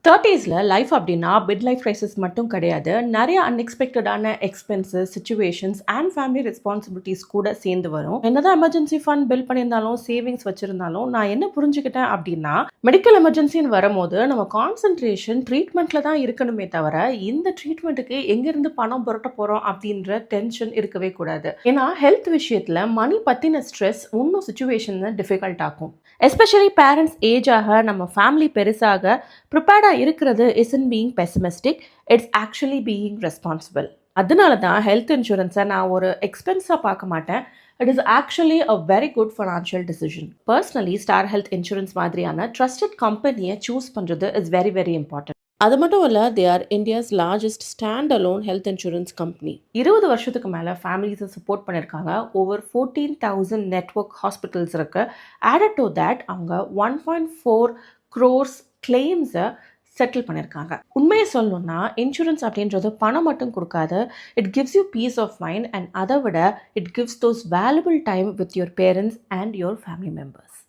30ஸ்ல life அப்படின்னா mid life crisis மட்டும் கிடையாது. நிறைய அன்எக்ஸ்பெக்டடான expenses, situations and family responsibilities கூட சேர்ந்து வரும். என்னதான் எமர்ஜென்சி ஃபண்ட் பில்ட் பண்ணியிருந்தாலும், சேவிங்ஸ் வச்சிருந்தாலும், நான் என்ன புரிஞ்சுக்கிட்டேன் அப்படின்னா, மெடிக்கல் எமர்ஜென்சின்னு வரும்போது நம்ம கான்சென்ட்ரேஷன் ட்ரீட்மெண்ட்ல தான் இருக்கணுமே தவிர, இந்த ட்ரீட்மெண்ட்டுக்கு எங்கிருந்து பணம் புரட்ட போறோம் அப்படின்ற டென்ஷன் இருக்கவே கூடாது. ஏன்னா ஹெல்த் விஷயத்துல மணி பத்தின ஸ்ட்ரெஸ் இன்னும் சுச்சுவேஷன் டிஃபிகல்ட் ஆகும். எஸ்பெஷலி பேரண்ட்ஸ் ஏஜ் ஆக, நம்ம ஃபேமிலி பெருசாக ப்ரிப்பேர்டாக இருக்கிறது isn't being pessimistic, it's actually being responsible. அதனால தான் ஹெல்த் இன்சூரன்ஸை நான் ஒரு எக்ஸ்பென்ஸாக பார்க்க மாட்டேன். It is actually a very good financial decision. Personally star health insurance மாதிரியான ட்ரஸ்டட் கம்பெனியை சூஸ் பண்ணுறது இஸ் வெரி வெரி இம்பார்ட்டன்ட். அது மட்டும் இல்லை, they are India's largest stand alone health insurance company. 20 வருஷத்துக்கு மேலே ஃபேமிலிஸை சப்போர்ட் பண்ணியிருக்காங்க. ஓவர் 14,000 நெட்வொர்க் ஹாஸ்பிட்டல்ஸ் இருக்கு. ஆடட் டு தேட் அவங்க 1.4 crores கிளைம்ஸை செட்டில் பண்ணியிருக்காங்க. உண்மையை சொல்லணும்னா, இன்சூரன்ஸ் அப்படின்றது பணம் மட்டும் கொடுக்காது. It gives you peace of mind, and அதை விட it gives those valuable time with your parents and your family members.